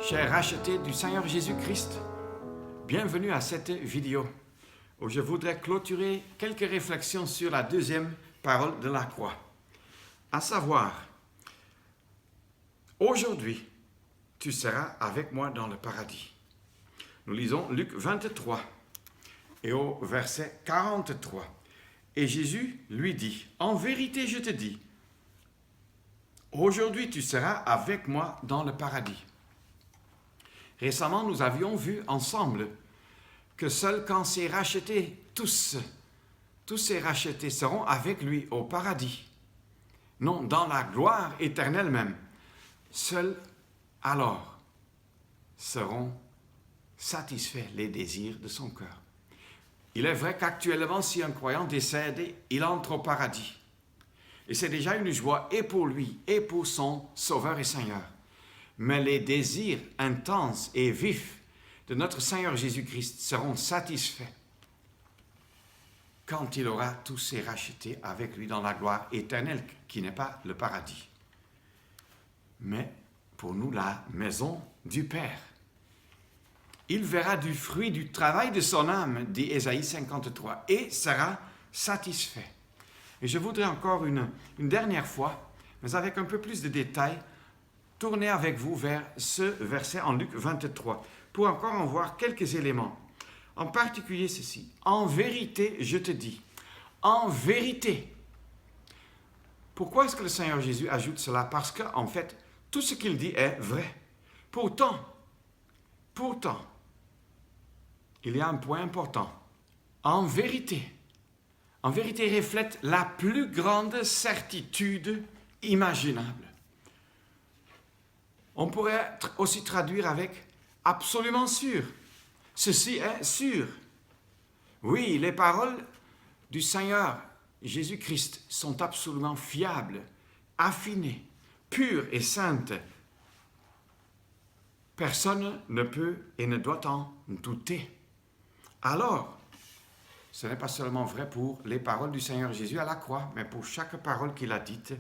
Chers rachetés du Seigneur Jésus-Christ, bienvenue à cette vidéo où je voudrais clôturer quelques réflexions sur la deuxième parole de la croix. À savoir, aujourd'hui, tu seras avec moi dans le paradis. Nous lisons Luc 23 et au verset 43. Et Jésus lui dit, « En vérité, je te dis, aujourd'hui tu seras avec moi dans le paradis. » Récemment, nous avions vu ensemble que seuls quand c'est racheté, tous ces rachetés seront avec lui au paradis. Non, dans la gloire éternelle même. Seuls alors seront satisfaits les désirs de son cœur. Il est vrai qu'actuellement, si un croyant décède, il entre au paradis. Et c'est déjà une joie et pour lui et pour son Sauveur et Seigneur. Mais les désirs intenses et vifs de notre Seigneur Jésus-Christ seront satisfaits quand il aura tous ces rachetés avec lui dans la gloire éternelle, qui n'est pas le paradis, mais pour nous la maison du Père. Il verra du fruit du travail de son âme, dit Ésaïe 53, et sera satisfait. Et je voudrais encore une dernière fois, mais avec un peu plus de détails, tourner avec vous vers ce verset en Luc 23, pour encore en voir quelques éléments. En particulier ceci, « En vérité, je te dis, en vérité. » Pourquoi est-ce que le Seigneur Jésus ajoute cela? Parce qu'en fait, tout ce qu'il dit est vrai. Pourtant, il y a un point important. En vérité reflète la plus grande certitude imaginable. On pourrait aussi traduire avec « absolument sûr ». Ceci est sûr. Oui, les paroles du Seigneur Jésus-Christ sont absolument fiables, affinées, pures et saintes. Personne ne peut et ne doit en douter. Alors, ce n'est pas seulement vrai pour les paroles du Seigneur Jésus à la croix, mais pour chaque parole qu'il a dite,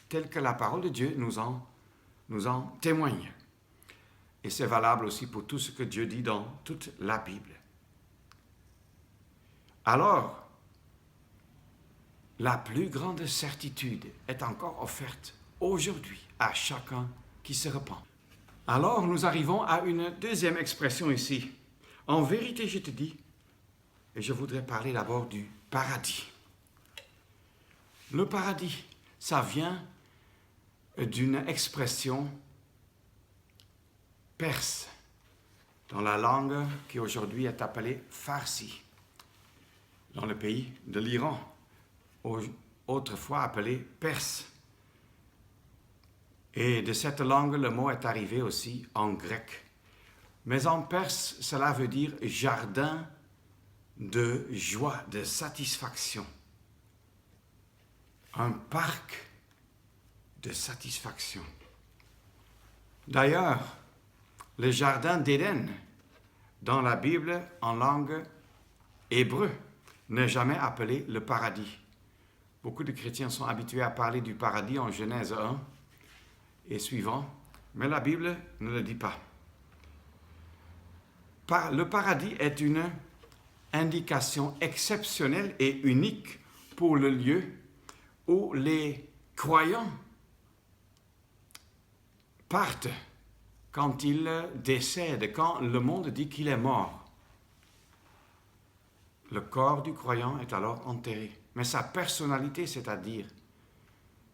telle que la parole de Dieu nous en témoigne. Et c'est valable aussi pour tout ce que Dieu dit dans toute la Bible. Alors, la plus grande certitude est encore offerte aujourd'hui à chacun qui se repent. Alors, nous arrivons à une deuxième expression ici. En vérité, je te dis, et je voudrais parler d'abord du paradis. Le paradis, ça vient d'une expression perse, dans la langue qui aujourd'hui est appelée farsi, dans le pays de l'Iran, autrefois appelé perse. Et de cette langue, le mot est arrivé aussi en grec. Mais en perse, cela veut dire jardin de joie, de satisfaction. Un parc de satisfaction. D'ailleurs, le jardin d'Éden, dans la Bible, en langue hébreu, n'est jamais appelé le paradis. Beaucoup de chrétiens sont habitués à parler du paradis en Genèse 1 et suivant, mais la Bible ne le dit pas. Le paradis est une indication exceptionnelle et unique pour le lieu où les croyants partent quand ils décèdent, quand le monde dit qu'il est mort. Le corps du croyant est alors enterré, mais sa personnalité, c'est-à-dire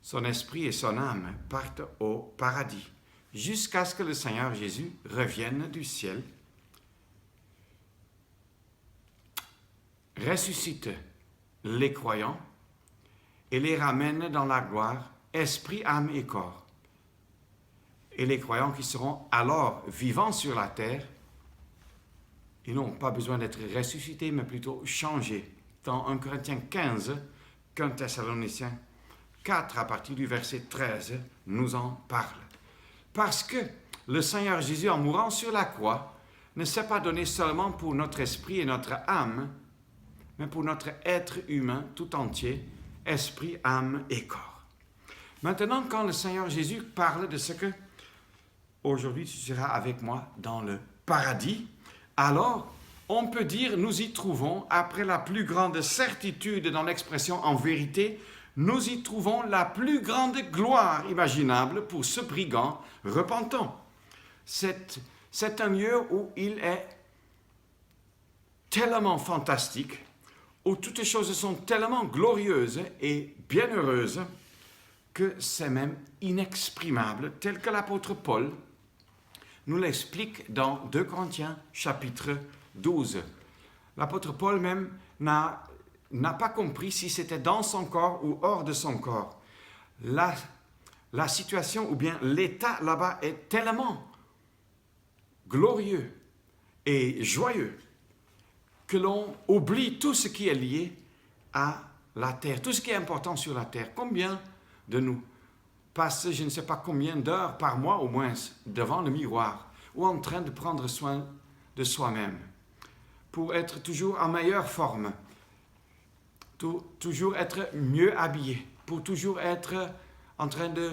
son esprit et son âme, partent au paradis, jusqu'à ce que le Seigneur Jésus revienne du ciel, ressuscite les croyants et les ramène dans la gloire, esprit, âme et corps. Et les croyants qui seront alors vivants sur la terre, ils n'ont pas besoin d'être ressuscités, mais plutôt changés. Dans 1 Corinthiens 15, qu'un Thessaloniciens 4, à partir du verset 13, nous en parle. Parce que le Seigneur Jésus, en mourant sur la croix, ne s'est pas donné seulement pour notre esprit et notre âme, mais pour notre être humain tout entier, esprit, âme et corps. Maintenant, quand le Seigneur Jésus parle de ce que aujourd'hui tu seras avec moi dans le paradis, alors on peut dire nous y trouvons, après la plus grande certitude dans l'expression en vérité, nous y trouvons la plus grande gloire imaginable pour ce brigand repentant. C'est un lieu où il est tellement fantastique, où toutes les choses sont tellement glorieuses et bienheureuses que c'est même inexprimable, tel que l'apôtre Paul nous l'explique dans 2 Corinthiens chapitre 12. L'apôtre Paul même n'a pas compris si c'était dans son corps ou hors de son corps. La situation ou bien l'état là-bas est tellement glorieux et joyeux que l'on oublie tout ce qui est lié à la terre, tout ce qui est important sur la terre. Combien de nous passent, je ne sais pas combien d'heures par mois au moins, devant le miroir ou en train de prendre soin de soi-même pour être toujours en meilleure forme, toujours être mieux habillé, pour toujours être en train de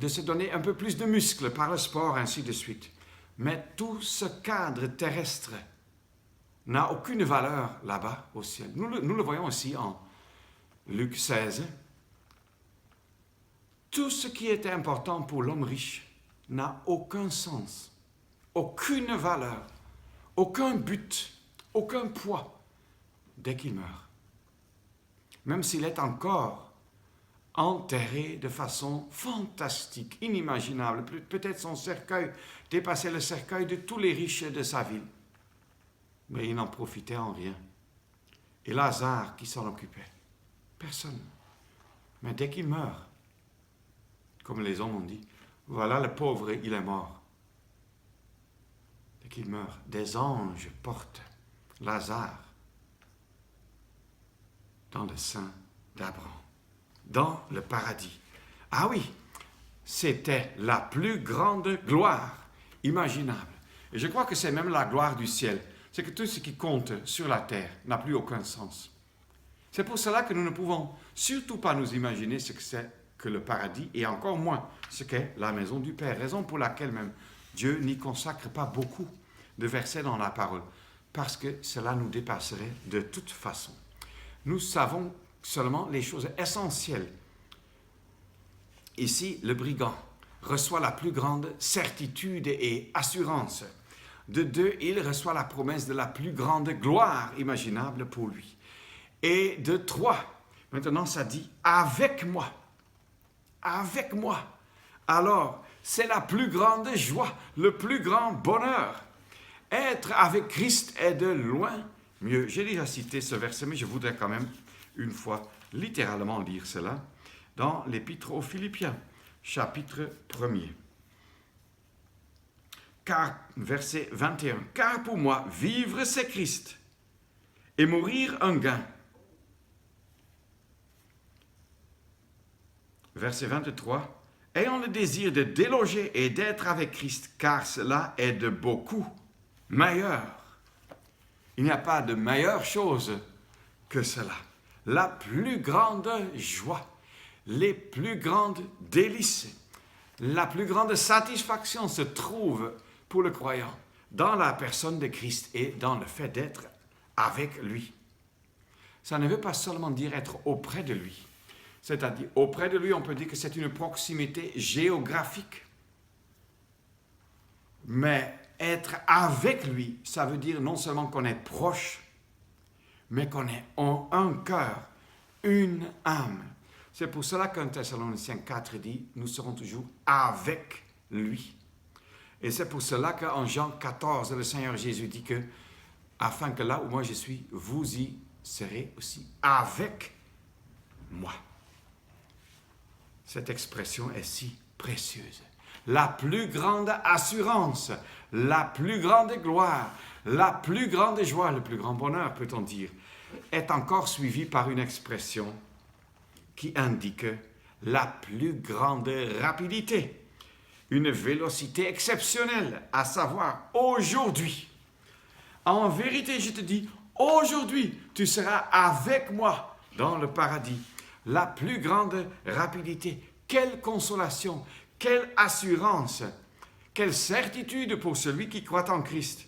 se donner un peu plus de muscles par le sport, ainsi de suite. Mais tout ce cadre terrestre n'a aucune valeur là-bas au ciel. Nous le voyons aussi en Luc 16. Tout ce qui était important pour l'homme riche n'a aucun sens, aucune valeur, aucun but, aucun poids dès qu'il meurt. Même s'il est encore enterré de façon fantastique, inimaginable. Peut-être son cercueil dépassait le cercueil de tous les riches de sa ville. Mais il n'en profitait en rien. Et Lazare, qui s'en occupait? Personne. Mais dès qu'il meurt, comme les hommes ont dit, voilà le pauvre, il est mort. Dès qu'il meurt, des anges portent Lazare dans le sein d'Abraham, dans le paradis. Ah oui, c'était la plus grande gloire imaginable. Et je crois que c'est même la gloire du ciel. C'est que tout ce qui compte sur la terre n'a plus aucun sens. C'est pour cela que nous ne pouvons surtout pas nous imaginer ce que c'est que le paradis et encore moins ce qu'est la maison du Père. Raison pour laquelle même Dieu n'y consacre pas beaucoup de versets dans la parole, parce que cela nous dépasserait de toute façon. Nous savons seulement les choses essentielles. Ici, le brigand reçoit la plus grande certitude et assurance. De 2, il reçoit la promesse de la plus grande gloire imaginable pour lui. Et de 3, maintenant ça dit « avec moi ». Avec moi. Alors, c'est la plus grande joie, le plus grand bonheur. Être avec Christ est de loin mieux. J'ai déjà cité ce verset, mais je voudrais quand même une fois littéralement lire cela dans l'Épître aux Philippiens, chapitre 1er. Car, verset 21, « Car pour moi, vivre c'est Christ, et mourir un gain. » Verset 23, « Ayant le désir de déloger et d'être avec Christ, car cela est de beaucoup meilleur. » Il n'y a pas de meilleure chose que cela. La plus grande joie, les plus grandes délices, la plus grande satisfaction se trouve pour le croyant dans la personne de Christ et dans le fait d'être avec lui. Ça ne veut pas seulement dire être auprès de lui. C'est-à-dire, auprès de lui, on peut dire que c'est une proximité géographique. Mais être avec lui, ça veut dire non seulement qu'on est proche, mais qu'on est en un cœur, une âme. C'est pour cela qu'un Thessaloniciens 4 dit, nous serons toujours avec lui. Et c'est pour cela qu'en Jean 14, le Seigneur Jésus dit que, afin que là où moi je suis, vous y serez aussi avec moi. Cette expression est si précieuse. La plus grande assurance, la plus grande gloire, la plus grande joie, le plus grand bonheur, peut-on dire, est encore suivie par une expression qui indique la plus grande rapidité, une vélocité exceptionnelle, à savoir aujourd'hui. En vérité, je te dis, aujourd'hui, tu seras avec moi dans le paradis. La plus grande rapidité. Quelle consolation, quelle assurance Quelle certitude pour celui qui croit en Christ.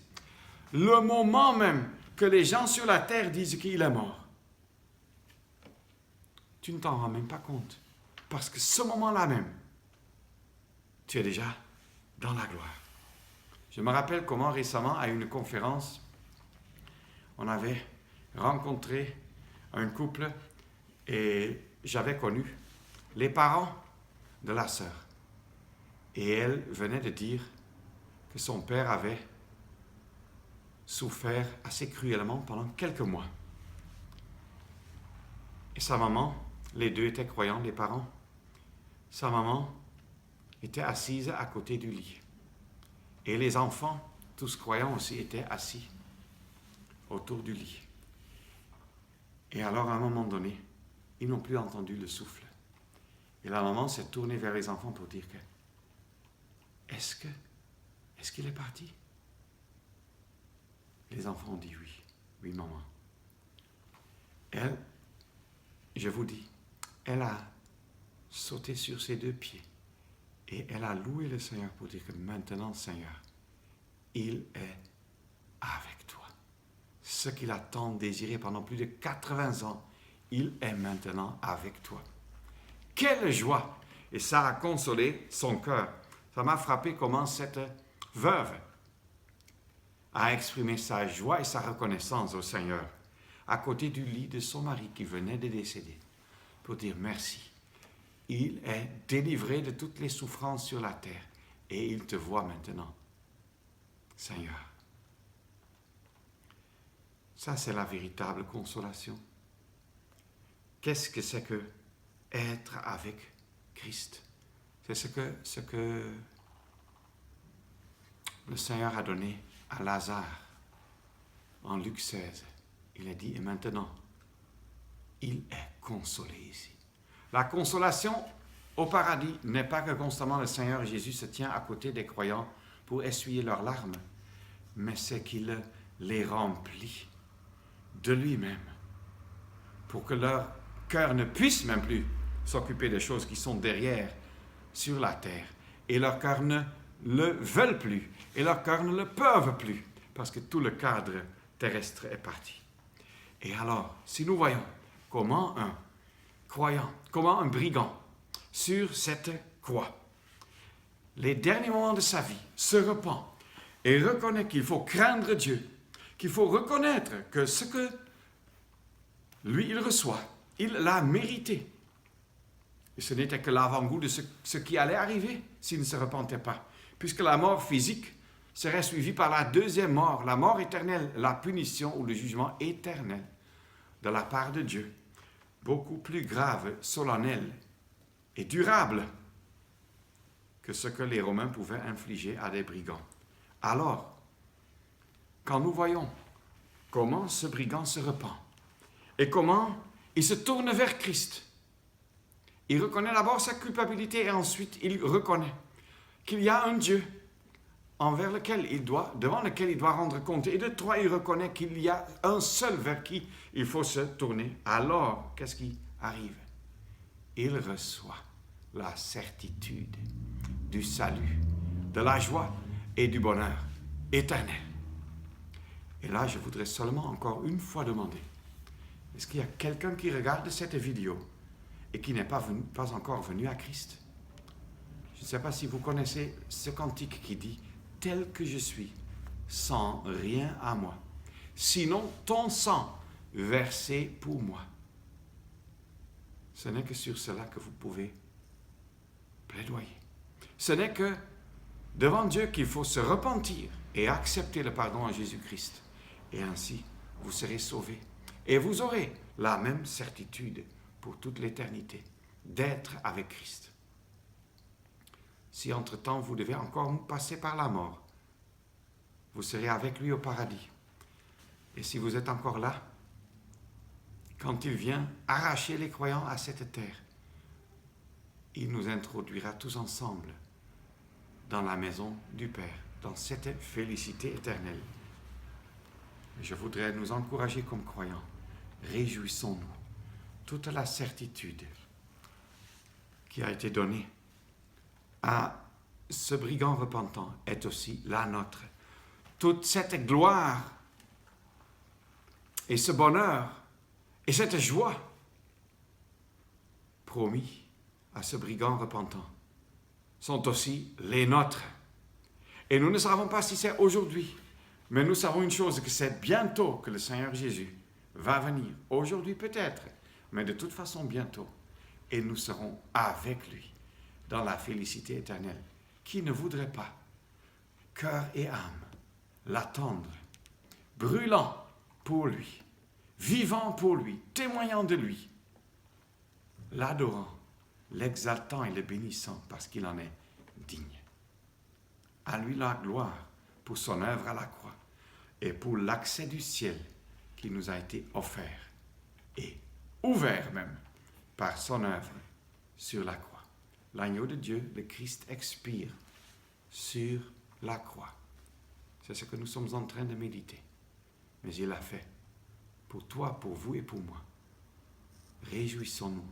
Le moment même que les gens sur la terre disent qu'il est mort, tu ne t'en rends même pas compte. Parce que ce moment-là même, tu es déjà dans la gloire. Je me rappelle comment récemment, à une conférence, on avait rencontré un couple et j'avais connu les parents de la sœur. Et elle venait de dire que son père avait souffert assez cruellement pendant quelques mois. Et sa maman, les deux étaient croyants, les parents, sa maman était assise à côté du lit. Et les enfants, tous croyants aussi, étaient assis autour du lit. Et alors, à un moment donné, ils n'ont plus entendu le souffle. Et la maman s'est tournée vers les enfants pour dire que est-ce qu'il est parti? Les enfants ont dit oui. Oui, maman. Elle, je vous dis, elle a sauté sur ses deux pieds et elle a loué le Seigneur pour dire que maintenant, Seigneur, il est avec toi. Ce qu'il a tant désiré pendant plus de 80 ans, il est maintenant avec toi. Quelle joie! Et ça a consolé son cœur. Ça m'a frappé comment cette veuve a exprimé sa joie et sa reconnaissance au Seigneur à côté du lit de son mari qui venait de décéder pour dire merci. Il est délivré de toutes les souffrances sur la terre et il te voit maintenant, Seigneur. Ça, c'est la véritable consolation. Qu'est-ce que c'est que être avec Christ? C'est ce que le Seigneur a donné à Lazare en Luc 16. Il a dit, et maintenant, il est consolé ici. La consolation au paradis n'est pas que constamment le Seigneur Jésus se tient à côté des croyants pour essuyer leurs larmes, mais c'est qu'il les remplit de lui-même pour que leur cœur ne puisse même plus s'occuper des choses qui sont derrière sur la terre. Et leur cœur ne le veulent plus. Et leur cœur ne le peuvent plus. Parce que tout le cadre terrestre est parti. Et alors, si nous voyons comment un croyant, comment un brigand, sur cette croix, les derniers moments de sa vie, se repent et reconnaît qu'il faut craindre Dieu, qu'il faut reconnaître que ce que lui, il reçoit, il l'a mérité. Et ce n'était que l'avant-goût de ce qui allait arriver s'il ne se repentait pas. Puisque la mort physique serait suivie par la deuxième mort, la mort éternelle, la punition ou le jugement éternel de la part de Dieu. Beaucoup plus grave, solennel et durable que ce que les Romains pouvaient infliger à des brigands. Alors, quand nous voyons comment ce brigand se repent et comment il se tourne vers Christ, il reconnaît d'abord sa culpabilité et ensuite il reconnaît qu'il y a un Dieu devant lequel il doit rendre compte. Et de trois, il reconnaît qu'il y a un seul vers qui il faut se tourner. Alors, qu'est-ce qui arrive? Il reçoit la certitude du salut, de la joie et du bonheur éternel. Et là, je voudrais seulement encore une fois demander, est-ce qu'il y a quelqu'un qui regarde cette vidéo et qui n'est pas encore venu à Christ? Je ne sais pas si vous connaissez ce cantique qui dit « Tel que je suis, sans rien à moi, sinon ton sang versé pour moi ». Ce n'est que sur cela que vous pouvez plaidoyer. Ce n'est que devant Dieu qu'il faut se repentir et accepter le pardon en Jésus-Christ. Et ainsi, vous serez sauvés. Et vous aurez la même certitude pour toute l'éternité, d'être avec Christ. Si entre-temps vous devez encore passer par la mort, vous serez avec lui au paradis. Et si vous êtes encore là, quand il vient arracher les croyants à cette terre, il nous introduira tous ensemble dans la maison du Père, dans cette félicité éternelle. Je voudrais nous encourager comme croyants. Réjouissons-nous. Toute la certitude qui a été donnée à ce brigand repentant est aussi la nôtre. Toute cette gloire et ce bonheur et cette joie promis à ce brigand repentant sont aussi les nôtres. Et nous ne savons pas si c'est aujourd'hui, mais nous savons une chose, que c'est bientôt que le Seigneur Jésus va venir. Aujourd'hui peut-être, mais de toute façon bientôt. Et nous serons avec lui dans la félicité éternelle. Qui ne voudrait pas, cœur et âme, l'attendre, brûlant pour lui, vivant pour lui, témoignant de lui, l'adorant, l'exaltant et le bénissant parce qu'il en est digne. À lui la gloire pour son œuvre à la croix et pour l'accès du ciel qui nous a été offert et ouvert même par son œuvre sur la croix. L'agneau de Dieu, le Christ, expire sur la croix. C'est ce que nous sommes en train de méditer. Mais il l'a fait pour toi, pour vous et pour moi. Réjouissons-nous,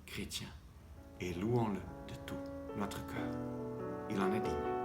chrétiens, et louons-le de tout notre cœur. Il en est digne.